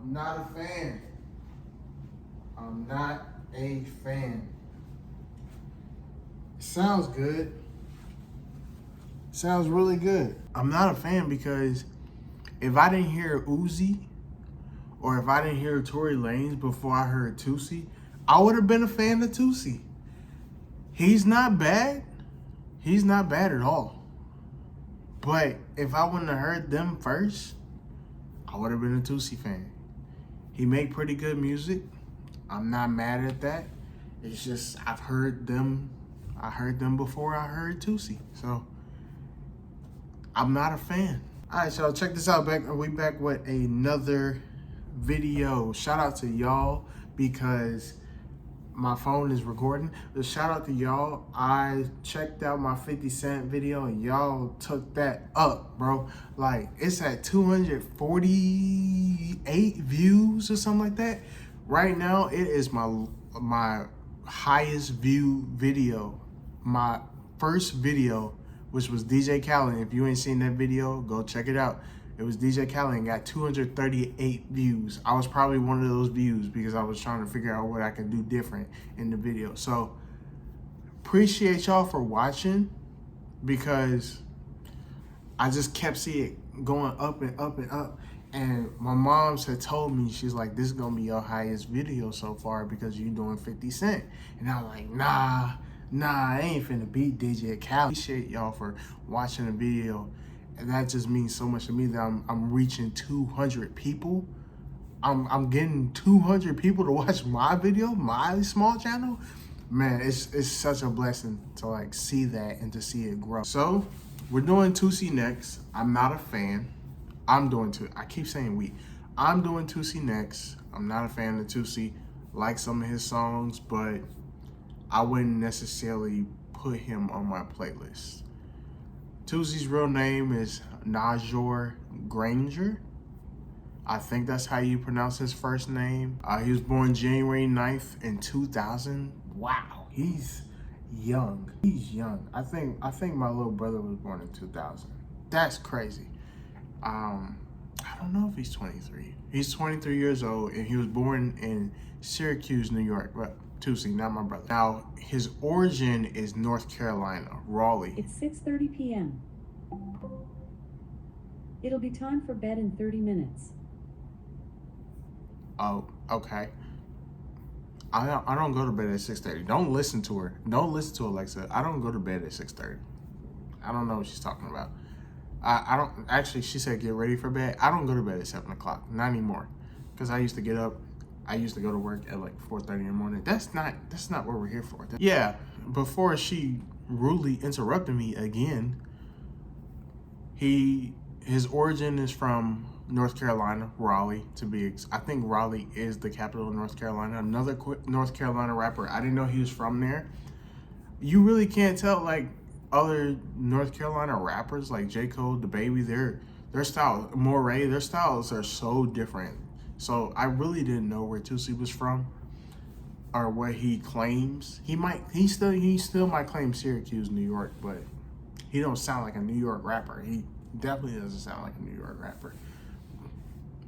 I'm not a fan. I'm not a fan. It sounds good. It sounds really good. I'm not a fan because if I didn't hear Uzi or if I didn't hear Tory Lanez before I heard Toosii, I would have been a fan of Toosii. He's not bad. He's not bad at all. But if I wouldn't have heard them first, I would have been a Toosii fan. He make pretty good music. I'm not mad at that. It's just I heard them before I heard Toosii. So I'm not a fan. All right, so check this out. We back with another video. Shout out to y'all because my phone is recording. But shout out to y'all. I checked out my 50 Cent video and y'all took that up, bro. Like, it's at 248 views or something like that. Right now, it is my highest view video. My first video, which was DJ Khaled. If you ain't seen that video, go check it out. It was DJ Khaled and got 238 views. I was probably one of those views because I was trying to figure out what I could do different in the video. So appreciate y'all for watching because I just kept seeing it going up and up and up. And my mom had told me, she's like, this is gonna be your highest video so far because you're doing 50 Cent. And I was like, nah, I ain't finna beat DJ Khaled. Appreciate y'all for watching the video. And that just means so much to me that I'm reaching 200 people. I'm getting 200 people to watch my video, my small channel. Man, it's such a blessing to like see that and to see it grow. So we're doing Toosii next. I'm not a fan. I keep saying we. I'm doing Toosii next. I'm not a fan of Toosii. Like some of his songs, but I wouldn't necessarily put him on my playlist. Toosii's real name is Najor Granger. I think that's how you pronounce his first name. He was born January 9th in 2000. Wow, he's young. He's young. I think my little brother was born in 2000. That's crazy. I don't know if he's 23. He's 23 years old and he was born in Syracuse, New York. But Toosii, not my brother. Now, his origin is North Carolina, Raleigh. It's 6:30 p.m. It'll be time for bed in 30 minutes. Oh, okay. I don't go to bed at 6:30. Don't listen to her. Don't listen to Alexa. I don't go to bed at 6:30. I don't know what she's talking about. I don't, actually, she said get ready for bed. I don't go to bed at 7 o'clock, not anymore. Because I used to get up, I used to go to work at like 4:30 in the morning. That's not what we're here for. Yeah, before she rudely interrupted me again, his origin is from North Carolina, Raleigh to be. I think Raleigh is the capital of North Carolina. Another North Carolina rapper. I didn't know he was from there. You really can't tell like other North Carolina rappers like J. Cole, DaBaby, their style, Moray, their styles are so different. So I really didn't know where Toosii was from or what he claims. He still might claim Syracuse, New York, but he don't sound like a New York rapper. He definitely doesn't sound like a New York rapper.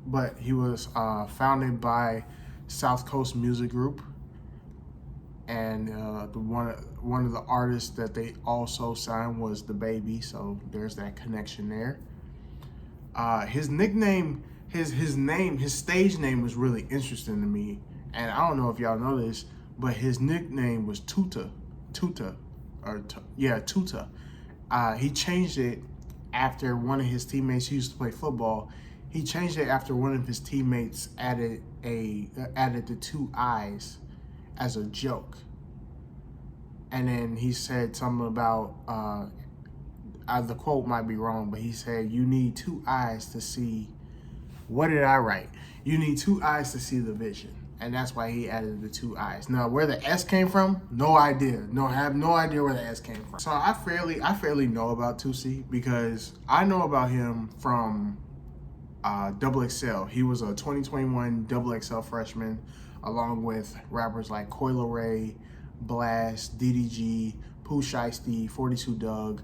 But he was founded by South Coast Music Group. And one of the artists that they also signed was DaBaby, so there's that connection there. His nickname, his stage name was really interesting to me, and I don't know if y'all know this, but his nickname was Tuta. He changed it after one of his teammates, he used to play football. He changed it after one of his teammates added the two eyes as a joke. And then he said something about, the quote might be wrong, but he said, you need two eyes to see, what did I write? You need two eyes to see the vision. And that's why he added the two eyes. Now, where the S came from, no idea. I have no idea where the S came from. So I fairly know about Toosii because I know about him from Double XL. He was a 2021 Double XL freshman, along with rappers like Coil Ray, Blast, DDG, Pooh Shiesty, 42 Doug,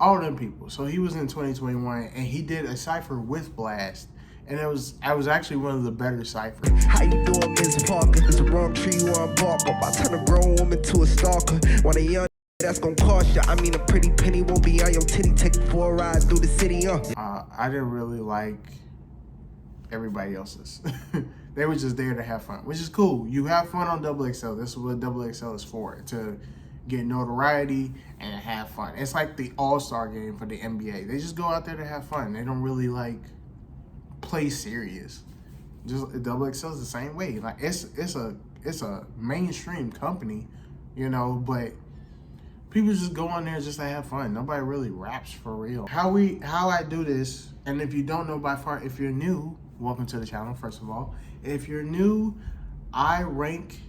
all them people. So he was in 2021 and he did a cypher with Blast and I was actually one of the better ciphers. How you doing, Miss Parker? It's the wrong tree you unbark. I'm about to turn a grown woman to a stalker. Want a young that's gonna cost you. I mean, a pretty penny won't be on your titty. Take you for a ride through the city, I didn't really like everybody else's. They were just there to have fun, which is cool. You have fun on XXL. This is what XXL is for, to get notoriety and have fun. It's like the all-star game for the NBA. They just go out there to have fun. They don't really like play serious. Just XXL is the same way. Like it's a mainstream company, you know, but people just go on there just to have fun. Nobody really raps for real. How I do this, and if you don't know by far, if you're new, welcome to the channel, first of all. If you're new, I rank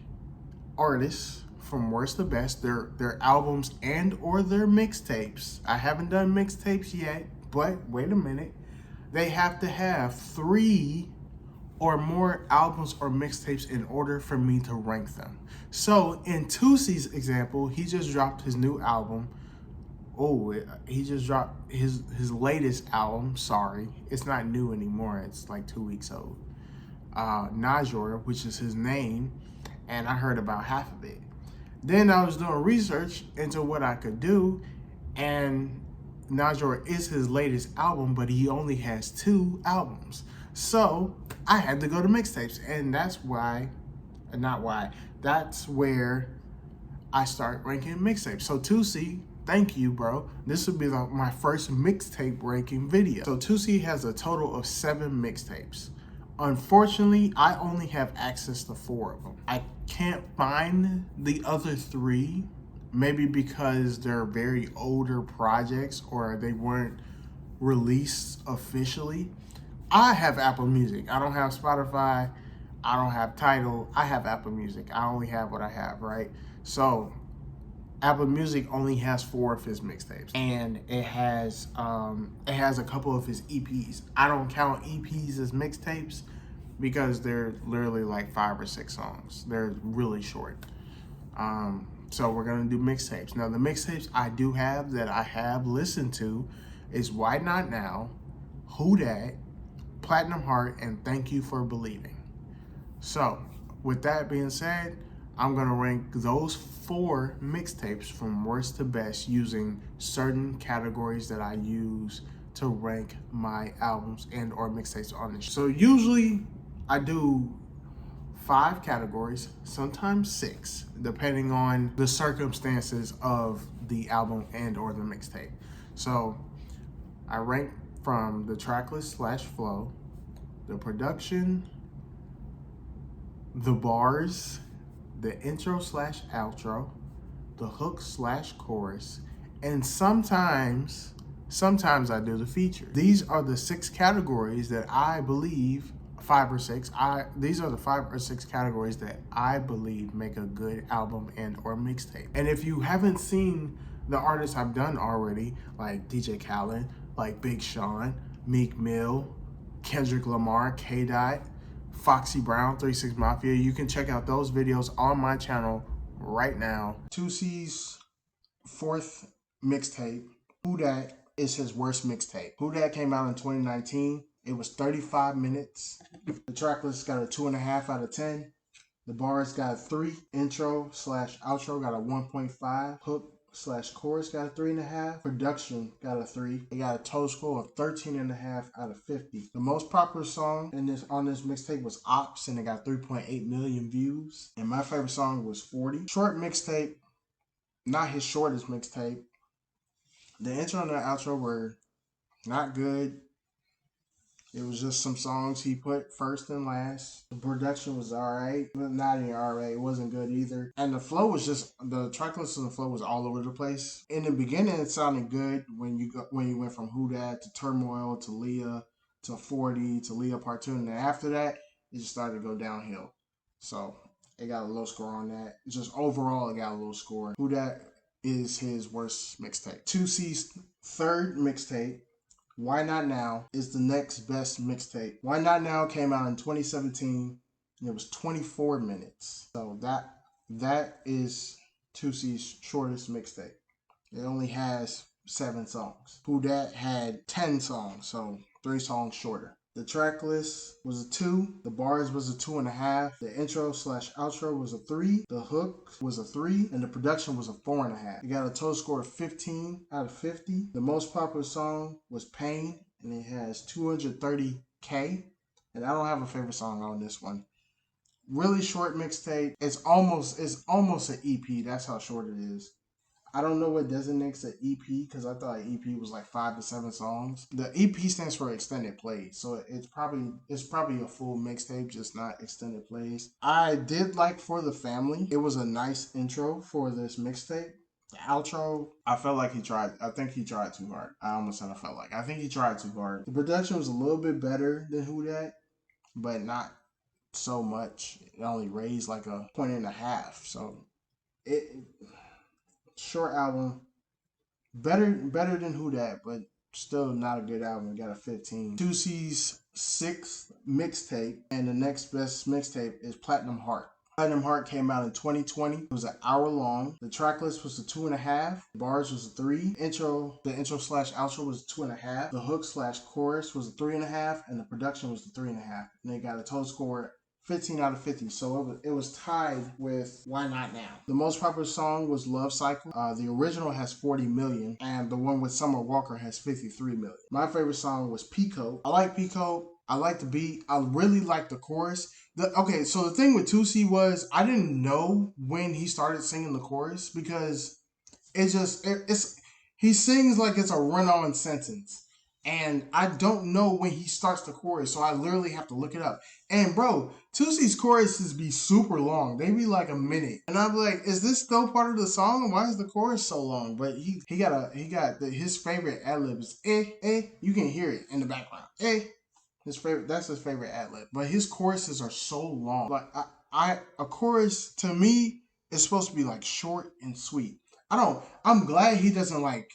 artists from worst to best, their albums and or their mixtapes. I haven't done mixtapes yet, but wait a minute. They have to have 3 or more albums or mixtapes in order for me to rank them. So in Toosii's example, he just dropped his new album. He just dropped his latest album. Sorry, it's not new anymore. It's like 2 weeks old. Najor, which is his name, and I heard about half of it. Then I was doing research into what I could do, and Najor is his latest album, but he only has 2 albums. So I had to go to mixtapes, and that's where I start ranking mixtapes. So Toosii, thank you, bro. This will be my first mixtape ranking video. So Toosii has a total of 7 mixtapes. Unfortunately, I only have access to 4 of them. I can't find the other 3, maybe because they're very older projects or they weren't released officially. I have Apple Music. I don't have Spotify. I don't have Tidal. I have Apple Music. I only have what I have, right? So Apple Music only has 4 of his mixtapes, and it has a couple of his EPs. I don't count EPs as mixtapes because they're literally like 5 or 6 songs. They're really short. So we're gonna do mixtapes. Now the mixtapes I do have that I have listened to is Why Not Now, Who Dat, Platinum Heart, and Thank You for Believing. So with that being said, I'm gonna rank those 4 mixtapes from worst to best using certain categories that I use to rank my albums and or mixtapes on this. So usually I do 5 categories, sometimes 6, depending on the circumstances of the album and or the mixtape. So I rank from the tracklist / flow, the production, the bars, the intro / outro, the hook / chorus, and sometimes I do the feature. These are the 6 categories that I believe, 5 or 6. These are the 5 or 6 categories that I believe make a good album and or mixtape. And if you haven't seen the artists I've done already, like DJ Khaled, like Big Sean, Meek Mill, Kendrick Lamar, K-Dot, Foxy Brown, 3 6 Mafia, you can check out those videos on my channel right now. Toosii's 4th mixtape, Who Dat, is his worst mixtape. Who Dat came out in 2019. It was 35 minutes. The track list got a 2.5 out of 10. The bars got a 3. Intro / outro got a 1.5. Hook / chorus got a 3.5. Production got a 3. It got a total score of 13.5 out of 50. The most popular song on this mixtape was Ops, and it got 3.8 million views. And my favorite song was 40. Short mixtape, not his shortest mixtape. The intro and the outro were not good. It was just some songs he put first and last. The production was alright, but not even alright. It wasn't good either. And the flow was just, the track list and the flow was all over the place. In the beginning, it sounded good when you went from Who Dat to Turmoil to Leah to 40 to Leah Part 2. And then after that, it just started to go downhill. So it got a low score on that. Just overall, it got a low score. Who Dat is his worst mixtape. Toosii's 3rd mixtape, Why Not Now, is the next best mixtape. Why Not Now came out in 2017, and it was 24 minutes. So that is Toosii's shortest mixtape. It only has 7 songs. Who Dat had 10 songs, so 3 songs shorter. The track list was a 2. The bars was a 2.5. The intro slash outro was a 3. The hook was a 3. And the production was a 4.5. It got a total score of 15 out of 50. The most popular song was Pain, and it has 230K. And I don't have a favorite song on this one. Really short mixtape. It's almost an EP. That's how short it is. I don't know what designates an EP because I thought an EP was like 5 to 7 songs. The EP stands for extended plays, so it's probably a full mixtape, just not extended plays. I did like For the Family. It was a nice intro for this mixtape. The outro, I felt like he tried. I think he tried too hard. I almost said I felt like. I think he tried too hard. The production was a little bit better than Who Dat, but not so much. It only raised like a 1.5. So it short album, better than Who Dat, but still not a good album. Got a 15. Toosii's 6th mixtape, and the next best mixtape is Platinum Heart. Platinum Heart came out in 2020. It was an hour long. The track list was a 2.5. Bars was a 3. The intro slash outro was a 2.5. The hook slash chorus was a 3.5, and the production was a 3.5. And they got a total score 15 out of 50. So it was tied with Why Not Now. The most popular song was Love Cycle. The original has 40 million, and the one with Summer Walker has 53 million. My favorite song was Pico. I like Pico. I like the beat. I really like the chorus. Okay, so the thing with Toosii was I didn't know when he started singing the chorus because he sings like it's a run-on sentence. And I don't know when he starts the chorus, so I literally have to look it up. And bro, Toosii's choruses be super long. They be like a minute. And I'm like, is this still part of the song? Why is the chorus so long? But his favorite ad-lib is you can hear it in the background. That's his favorite ad-lib. But his choruses are so long. Like a chorus to me is supposed to be like short and sweet. I'm glad he doesn't like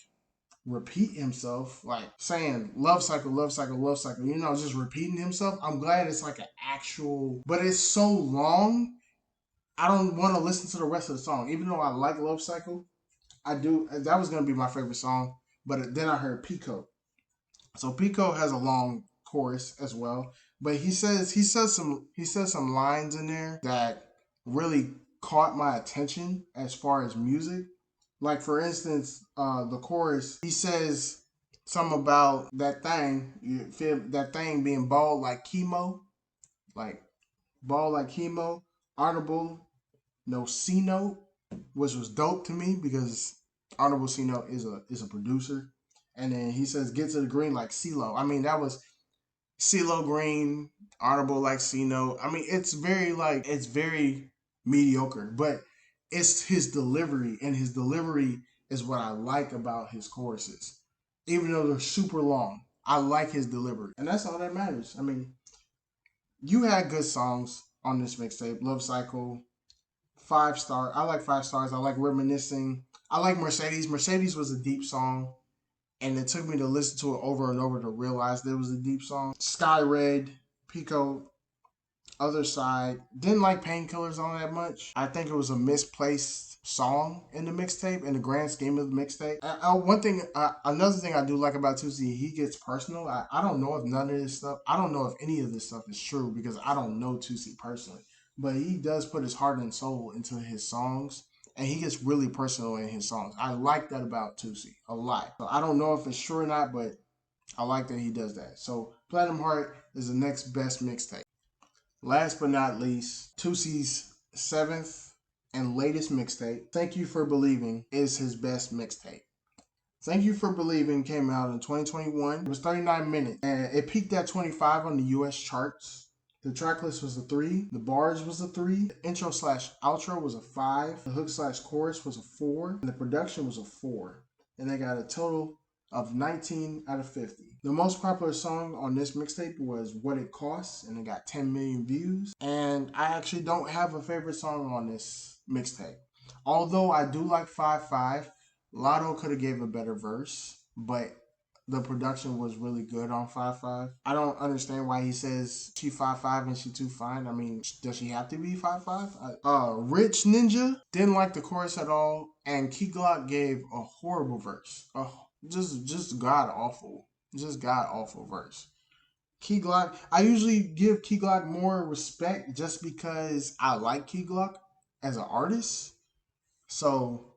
repeat himself, like saying love cycle, love cycle, love cycle, just repeating himself. I'm glad it's like an actual, but it's so long, I don't want to listen to the rest of the song. Even though I like Love Cycle, I do. That was going to be my favorite song, but then I heard Pico. So Pico has a long chorus as well, but he says some lines in there that really caught my attention as far as music. Like for instance, the chorus, he says something about that thing. You feel that thing being bald like chemo, like bald like chemo. Honorable no C note, which was dope to me because Honorable C note is a producer. And then he says get to the green like CeeLo. I mean that was CeeLo Green, Honorable like C note. I mean it's very mediocre, but it's his delivery, and his delivery is what I like about his choruses. Even though they're super long, I like his delivery, and that's all that matters. I mean, you had good songs on this mixtape. Love Cycle, 5 star. I like 5 stars. I like Reminiscing. I like Mercedes. Mercedes was a deep song, and it took me to listen to it over and over to realize that it was a deep song. Sky Red, Pico, Other Side. Didn't like Painkillers on that much. I think it was a misplaced song in the mixtape, in the grand scheme of the mixtape. Another thing I do like about Toosii, he gets personal. I don't know if I don't know if any of this stuff is true because I don't know Toosii personally. But he does put his heart and soul into his songs, and he gets really personal in his songs. I like that about Toosii a lot. So I don't know if it's true or not, but I like that he does that. So Platinum Heart is the next best mixtape. Last but not least, Toosii's 7th and latest mixtape, Thank You for Believing, is his best mixtape. Thank You for Believing came out in 2021. It was 39 minutes, and it peaked at 25 on the US charts. The track list was a 3. The bars was a 3. The intro slash outro was a 5. The hook slash chorus was a 4. And the production was a 4. And they got a total of 19 out of 50. The most popular song on this mixtape was What It Costs, and it got 10 million views. And I actually don't have a favorite song on this mixtape. Although I do like 5-5, Lotto could have gave a better verse, but the production was really good on 5-5. I don't understand why he says she 5'5" and she too fine. I mean, does she have to be 5'5"? Rich Ninja didn't like the chorus at all, and Key Glock gave a horrible verse. Just god awful verse. Key Glock. I usually give Key Glock more respect just because I like Key Glock as an artist. So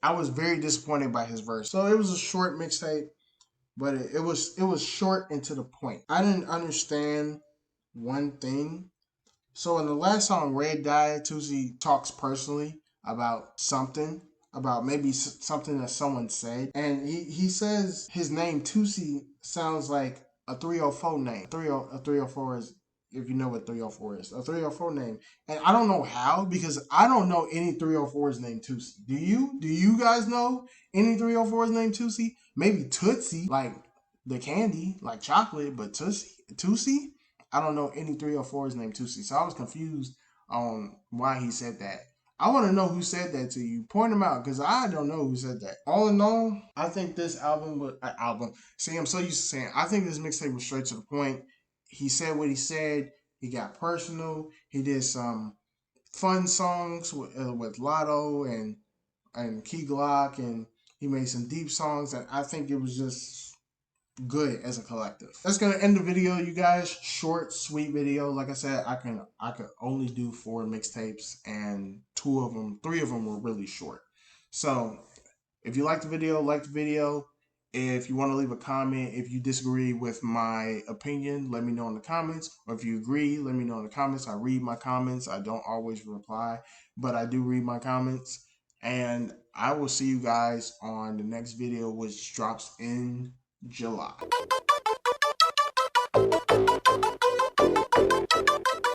I was very disappointed by his verse. So it was a short mixtape, but it was short and to the point. I didn't understand one thing. So in the last song, Red Dye, Toosii talks personally about something, about maybe something that someone said, and he says his name Toosii sounds like a 304 name. A 304 is, if you know what 304 is, a 304 name. And I don't know how, because I don't know any 304s named Toosii. Do you? Do you guys know any 304s named Toosii? Maybe Tootsie, like the candy, like chocolate, but Toosii? I don't know any 304s named Toosii. So I was confused on why he said that. I want to know who said that to you. Point them out, because I don't know who said that. All in all, I think this album was album. See, I'm so used to saying. I think this mixtape was straight to the point. He said what he said. He got personal. He did some fun songs with Lotto and Key Glock, and he made some deep songs. And I think it was just good as a collective. That's gonna end the video, you guys. Short, sweet video. Like I said, I could only do 4 mixtapes, and 3 of them were really short. So if you like the video, like the video. If you want to leave a comment, if you disagree with my opinion, let me know in the comments. Or if you agree, let me know in the comments. I read my comments. I don't always reply, but I do read my comments. And I will see you guys on the next video, which drops in July.